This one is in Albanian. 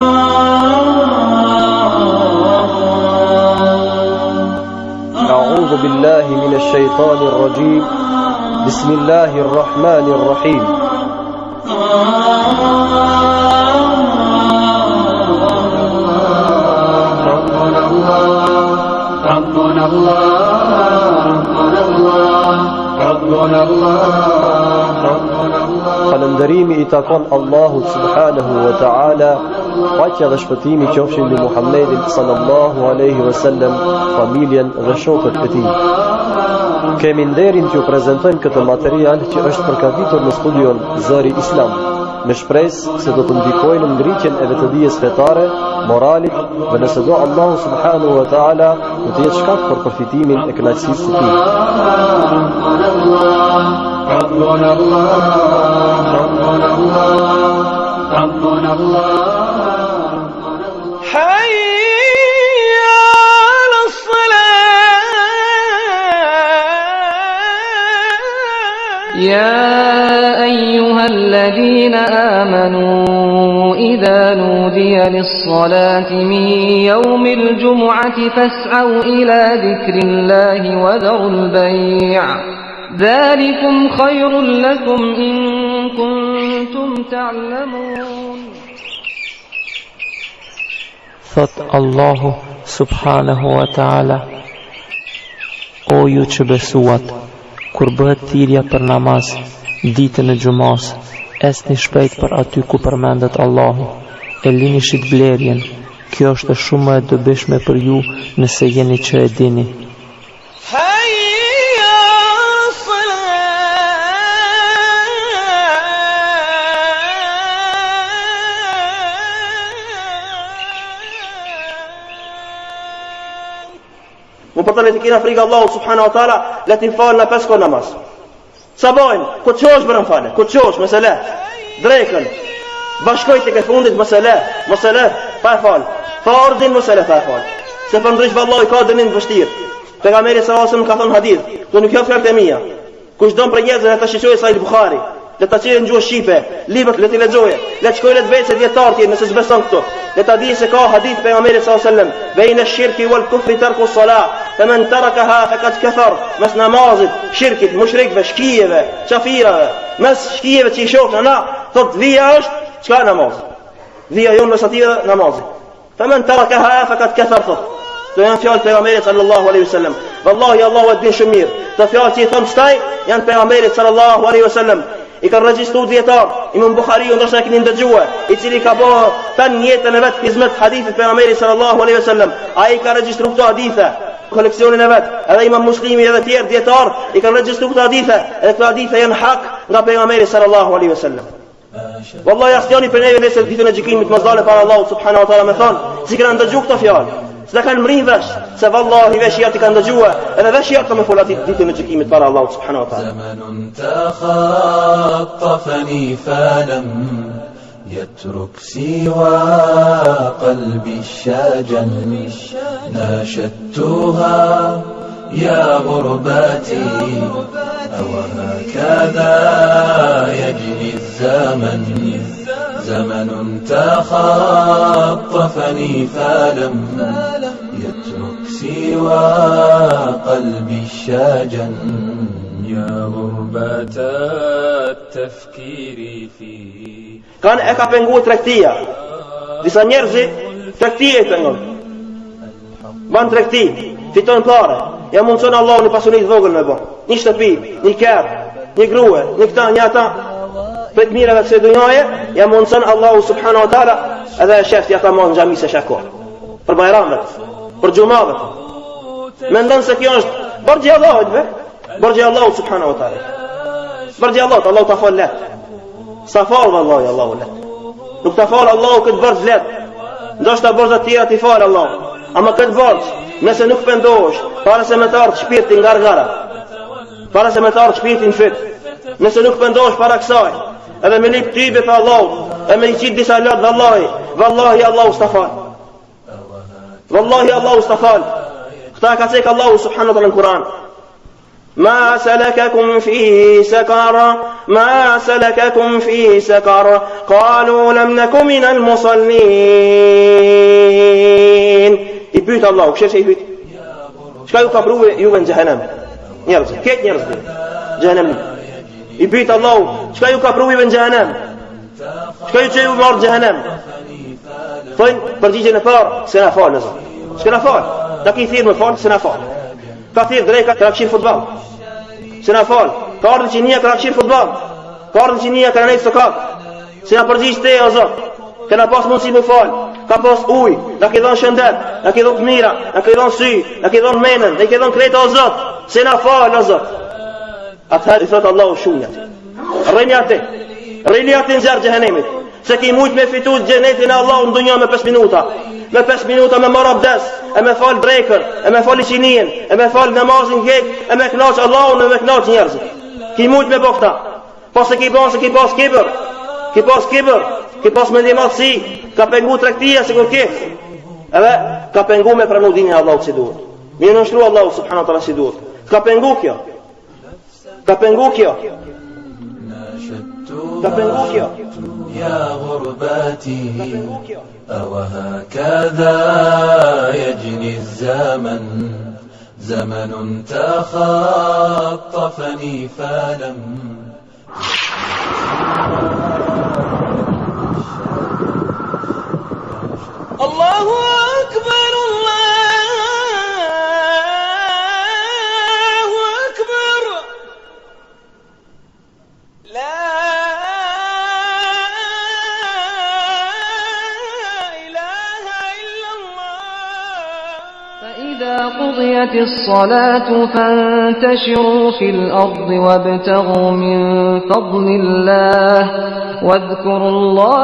أعوذ بالله من الشيطان الرجيم بسم الله الرحمن الرحيم ربنا الله Falëndërimi i takon Allahut subhanahu wa ta'ala, paqja dhe shpëtimi qofshin mbi Muhammedin sallallahu alaihi wasallam, familjen dhe shokët e tij. Kemi nderin t'ju prezantojmë këtë material që është përgatitur në studion Zëri Islam, me shpresë se do të ndikojnë në ngritjen e vetëdijes fetare, moralit dhe nëse do Allahu subhanahu wa ta'ala do të jetë shkak për përfitimin e kënaqësisë së tij. ربنا الله حي على الصلاة يا أيها الذين آمنوا إذا نودي للصلاة من يوم الجمعة فاسعوا إلى ذكر الله وذروا البيع ذلكم خير لكم إن كنتم تعلمون. Thot Allahu subhanahu wa ta'ala: O ju që besuat, kur bëhet thirrja për namaz ditën e xumas, esni shpejt për aty ku përmendet Allahu, e lini shitblerjen. Kjo është shumë e dobishme për ju nëse jeni që e dini. Më përtën e të kina frikë Allahu subhanahu wa ta'ala, le t'im falë në 5 kohë namaz. Sa bojnë, ku të qosh bërën falë, ku të qosh, mësele, drejkën, bashkoj të këtë fundit, mësele, pa e falë, fardin mësele pa e falë. Se për ndrysh vëllohi ka dënin të vështirë. Pejgamberi sallallahu alaihi wasallam ka thonë hadith, do nuk janë fjalët e mia. Kush don për njerëzën e ta shiqojë Sahih Buhari, le ta çelë në gjuhë shqipe, librat le t'i lexojë, le të shkojë le të vëjë dietar ti nëse s'beson këto. Le ta di se ka hadith pejgamberit sallallahu alaihi wasallam, baina ash-shirki wal kufri tarku as-salah, faman tarakaha faqad kafar. Mes namazit, shirkit, mushrikëve, shkijeve, çafirave, mes shkijeve që i shohën na, thot vija është çka namaz. Vija jon në satia namazi. Faman tarakaha faqad kafar. Do janë fjalë pejgamberit sallallahu alaihi wasallam. Wallahi Allahu e din shumë mirë. Të fjalë që i thon staj janë pejgamberit sallallahu alaihi wasallam. I ka regjistruar dietar Imam Buhariu, ndoshta e keni ndëgjuar, i cili ka bërë tani jetën e vet hizmet hadithit pejgamberit sallallahu alaihi wasallam. Ai ka regjistruar këto hadithe, koleksionin e vet. Edhe Imam Muslimi edhe të tjerë dietar i kanë regjistruar këto hadithe, edhe këto hadithe janë hak nga pejgamberi sallallahu alaihi wasallam. Wallahi asnjëri për neve nëse ditën e gjykimit mos dalë para Allahut subhanahu wa taala me thon, si kanë ndëgjuar këto fjalë. Se kanë mrin vesh, se vallahi vesh jati kanë dëgjuar, edhe vesh jati me folati ditën e gjykimit para Allahut subhanahu wa taala. زمن تخطفني فلم يترك سوى قلبي الشاجا ناشدتها يا غربتي أو هكذا يجري الزمن زمن تخطفني فلم يترك سوى قلبي الشاجا يا غربة التفكير فيه. Kanë e ka penguar tregtia. Disa njerëzi tregtia e pengon. Ban tregti, fiton parë. Ja mundson Allahu në pasuni të vogël me bë. Një shtëpi, një kerr, një grua, një këta, një ata. Për të mirave të dunjaje, ja mundson Allahu subhanahu wa taala, edhe shefti ata më në xhami se shako. Për bajramet, për xumavet. Mendon se kjo është borxhi i Allahut, borxhi i Allahut subhanahu wa taala. Borxhi i Allahut, Allahu ta fal let. Sa fal vallahi Allahu let. Nuk ta fal Allahu këtë borxh let. Ndoshta borxha të tjera ti fal Allahu. Ama këtë borxh, nëse nuk pendohesh, para se me të ardh shpirtin gargara. Para se me të ardh shpirtin fit. Nëse nuk pendohesh para kësaj, edhe me lip tybe për Allahut, e me i qitë disa lot, vallahi Allahu stafal. Vallahi Allahu stafal. Këta ka cek Allahu subhanahu wa ta'ala në Kur'an. ما سلككم في سقر ما سلككم في سقر قالوا لم نك من المصلين. I pyet Allah, kush është i pyet? Çka ju ka pruve juve në xhehenem? Njerëz, këtë njerëz në xhehenem. I pyet Allah, çka ju ka pruve juve në xhehenem? Çka ju çeu marr në xhehenem? Thojnë përgjigjen e parë, se na fal Zot. Çka na fal? Ta ki thirr me fal, se na fal. Ka thirr drejka ka këshir futboll. Se na fal. Ka ardhur qinia ka këshir futboll. Ka ardhur qinia ka nejt sokak. Se na përgjigj te o Zot. Kena pas mundësi me fal. Ka pas ujë, na ke dhënë shëndet, na ke dhënë mira, na ke dhënë sy, na ke dhënë menën, na ke dhënë krejt o Zot. Se na fal o Zot. Atëherë i thot Allahu shumjat. Rreni atë. Rreni atë në zjarr xhehenemit. Se ki mujt me fitu xhenetin e Allahut në dunja me 5 minuta. Me 5 minuta me marr abdes, e me fal drekën, e me fal iqinien, e me fal namazin gjek, e me knaq Allahun e me knaq njerëzit. Ki mujt me bëkta. Pas se ki pas kibër. Ki pas kibër, ki pas mendimadhsi, ka pengu tregtia sikur ke. Edhe ka pengu me pranu dinin e Allahut si duhet. Me nënshtru Allahu subhanahu wa taala si duhet. Ka pengu kjo. Ka pengu kjo. Ka pengu kjo. يا غرباتي أوهكذا يجني الزمن زمن تخطفني فلم الله أكبر الله أكبر لا فإذا قضيت الصلاة فانتشروا في الأرض وابتغوا من فضل الله واذكروا الله